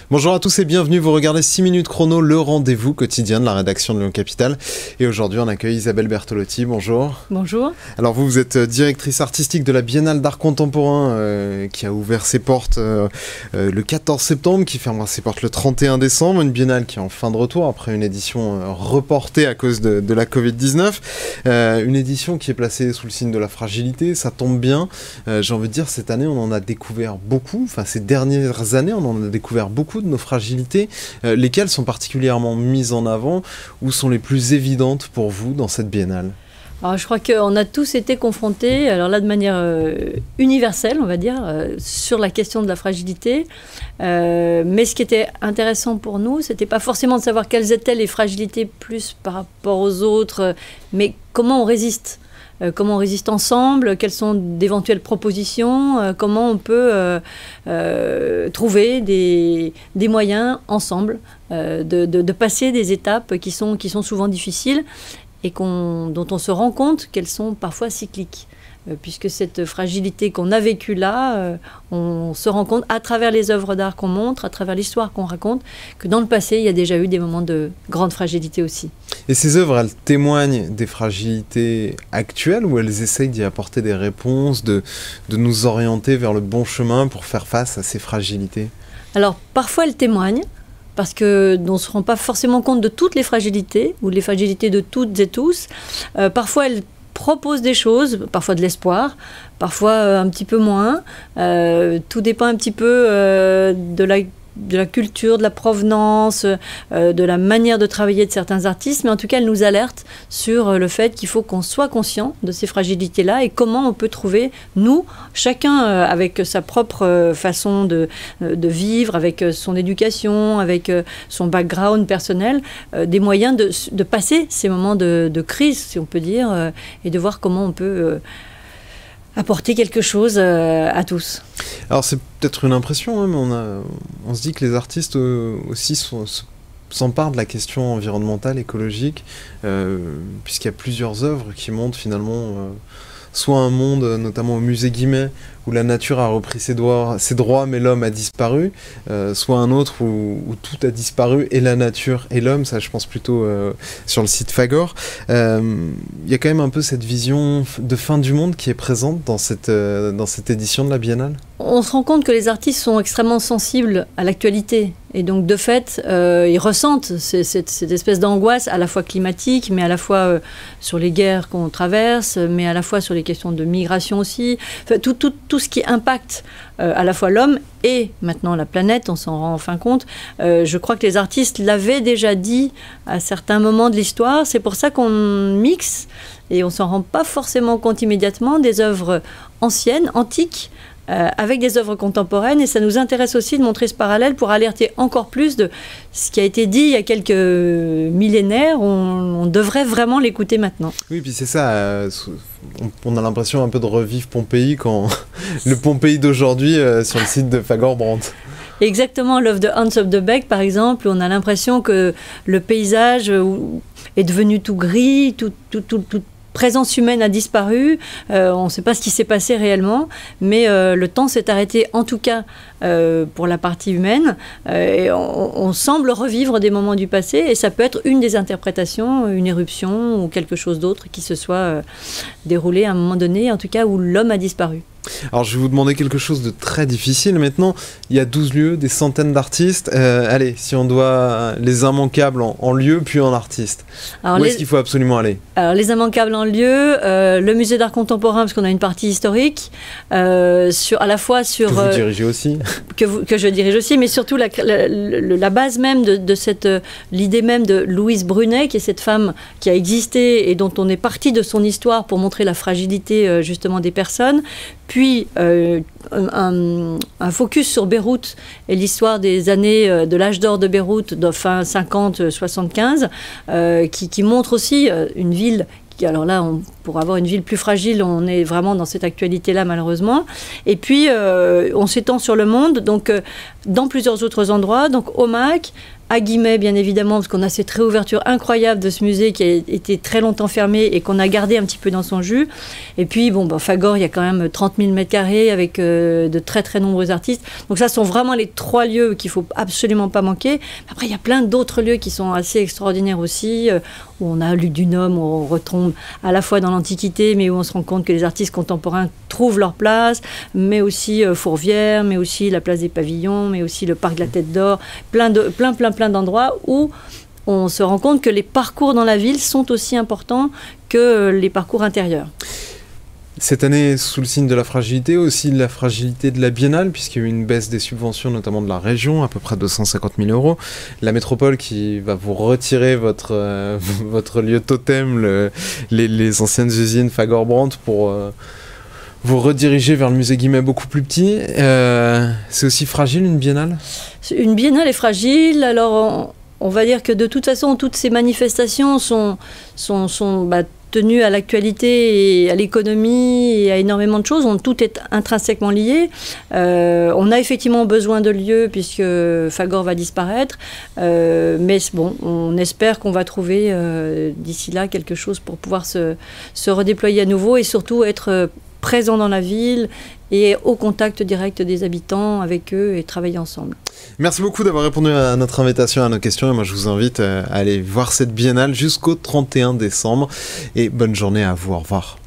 Bonjour à tous et bienvenue, vous regardez 6 minutes chrono, le rendez-vous quotidien de la rédaction de Lyon Capitale. Et aujourd'hui on accueille Isabelle Bertolotti, bonjour. Bonjour. Alors vous êtes directrice artistique de la Biennale d'art contemporain qui a ouvert ses portes le 14 septembre, qui fermera ses portes le 31 décembre. Une biennale qui est en fin de retour après une édition reportée à cause de la Covid-19. Une édition qui est placée sous le signe de la fragilité, ça tombe bien. J'ai envie de dire, cette année on en a découvert beaucoup, enfin ces dernières années on en a découvert beaucoup de nos fragilités, lesquelles sont particulièrement mises en avant ou sont les plus évidentes pour vous dans cette biennale? Alors, je crois qu'on a tous été confrontés, alors là de manière universelle, on va dire, sur la question de la fragilité. Mais ce qui était intéressant pour nous, c'était pas forcément de savoir quelles étaient les fragilités plus par rapport aux autres, mais comment on résiste. Comment on résiste ensemble, quelles sont d'éventuelles propositions, comment on peut trouver des moyens ensemble de passer des étapes qui sont souvent difficiles et dont on se rend compte qu'elles sont parfois cycliques. Puisque cette fragilité qu'on a vécue là, on se rend compte à travers les œuvres d'art qu'on montre, à travers l'histoire qu'on raconte, que dans le passé, il y a déjà eu des moments de grande fragilité aussi. Et ces œuvres, elles témoignent des fragilités actuelles ou elles essayent d'y apporter des réponses, de nous orienter vers le bon chemin pour faire face à ces fragilités? Alors, parfois, elles témoignent, parce qu'on ne se rend pas forcément compte de toutes les fragilités, ou les fragilités de toutes et tous. Parfois, elles propose des choses, parfois de l'espoir, parfois un petit peu moins. Tout dépend un petit peu de la culture, de la provenance, de la manière de travailler de certains artistes, mais en tout cas, elle nous alerte sur le fait qu'il faut qu'on soit conscient de ces fragilités-là et comment on peut trouver, nous, chacun avec sa propre façon de vivre, avec son éducation, avec son background personnel, des moyens de passer ces moments de crise, si on peut dire, et de voir comment on peut apporter quelque chose à tous. Alors c'est peut-être une impression, hein, mais on se dit que les artistes aussi s'emparent de la question environnementale, écologique, puisqu'il y a plusieurs œuvres qui montrent finalement soit un monde, notamment au musée Guimet, où la nature a repris ses droits, mais l'homme a disparu, soit un autre où tout a disparu, et la nature et l'homme, ça je pense plutôt sur le site Fagor. Il y a quand même un peu cette vision de fin du monde qui est présente dans cette édition de la Biennale. On se rend compte que les artistes sont extrêmement sensibles à l'actualité, et donc de fait, ils ressentent cette espèce d'angoisse à la fois climatique, mais à la fois sur les guerres qu'on traverse, mais à la fois sur les questions de migration aussi, enfin, tout ce qui impacte à la fois l'homme et maintenant la planète, on s'en rend enfin compte. Je crois que les artistes l'avaient déjà dit à certains moments de l'histoire, c'est pour ça qu'on mixe, et on s'en rend pas forcément compte immédiatement, des œuvres anciennes, antiques, avec des œuvres contemporaines, et ça nous intéresse aussi de montrer ce parallèle pour alerter encore plus de ce qui a été dit il y a quelques millénaires. On devrait vraiment l'écouter maintenant. Oui, puis c'est ça, on a l'impression un peu de revivre Pompéi quand le Pompéi d'aujourd'hui sur le site de Fagor Brandt. Exactement, l'œuvre de Hans Hölderbeck par exemple, on a l'impression que le paysage est devenu tout gris, toute présence humaine a disparu, on ne sait pas ce qui s'est passé réellement, mais le temps s'est arrêté en tout cas pour la partie humaine, et on semble revivre des moments du passé, et ça peut être une des interprétations, une éruption ou quelque chose d'autre qui se soit déroulé à un moment donné, en tout cas où l'homme a disparu. Alors je vais vous demander quelque chose de très difficile maintenant. Il y a 12 lieux, des centaines d'artistes. Allez, si on doit les immanquables en lieu puis en artiste, où est-ce qu'il faut absolument aller? Alors les immanquables en lieu, le musée d'art contemporain, parce qu'on a une partie historique, à la fois sur... Que vous dirigez aussi. Que je dirige aussi, mais surtout la base même de cette... l'idée même de Louise Brunet, qui est cette femme qui a existé et dont on est parti de son histoire pour montrer la fragilité justement des personnes. Puis un focus sur Beyrouth et l'histoire des années de l'âge d'or de Beyrouth, de fin 50-75, qui montre aussi une ville alors là, pour avoir une ville plus fragile, on est vraiment dans cette actualité-là, malheureusement. Et puis, on s'étend sur le monde, donc dans plusieurs autres endroits, donc au MAC, à Guimet, bien évidemment, parce qu'on a cette réouverture incroyable de ce musée qui a été très longtemps fermé et qu'on a gardé un petit peu dans son jus. Et puis, Fagor, il y a quand même 30 000 m² avec de très très nombreux artistes. Donc ça sont vraiment les 3 lieux qu'il ne faut absolument pas manquer. Après, il y a plein d'autres lieux qui sont assez extraordinaires aussi, où on a Ludunum, où on retombe à la fois dans l'Antiquité, mais où on se rend compte que les artistes contemporains trouvent leur place, mais aussi Fourvière, mais aussi la place des Pavillons, mais aussi le parc de la Tête d'Or, plein d'endroits où on se rend compte que les parcours dans la ville sont aussi importants que les parcours intérieurs. Cette année, sous le signe de la fragilité, aussi de la fragilité de la biennale, puisqu'il y a eu une baisse des subventions, notamment de la région, à peu près 250 000 €. La métropole qui va vous retirer votre lieu totem, les anciennes usines Fagor-Brandt, pour vous rediriger vers le musée Guimet beaucoup plus petit. C'est aussi fragile, une biennale ? Une biennale est fragile, alors on va dire que de toute façon, toutes ces manifestations sont tenues à l'actualité et à l'économie et à énormément de choses. Tout est intrinsèquement lié. On a effectivement besoin de lieux puisque Fagor va disparaître. Mais bon, on espère qu'on va trouver d'ici là quelque chose pour pouvoir se redéployer à nouveau et surtout être présent dans la ville et au contact direct des habitants avec eux et travailler ensemble. Merci beaucoup d'avoir répondu à notre invitation, à nos questions. Et moi, je vous invite à aller voir cette biennale jusqu'au 31 décembre. Et bonne journée à vous. Au revoir.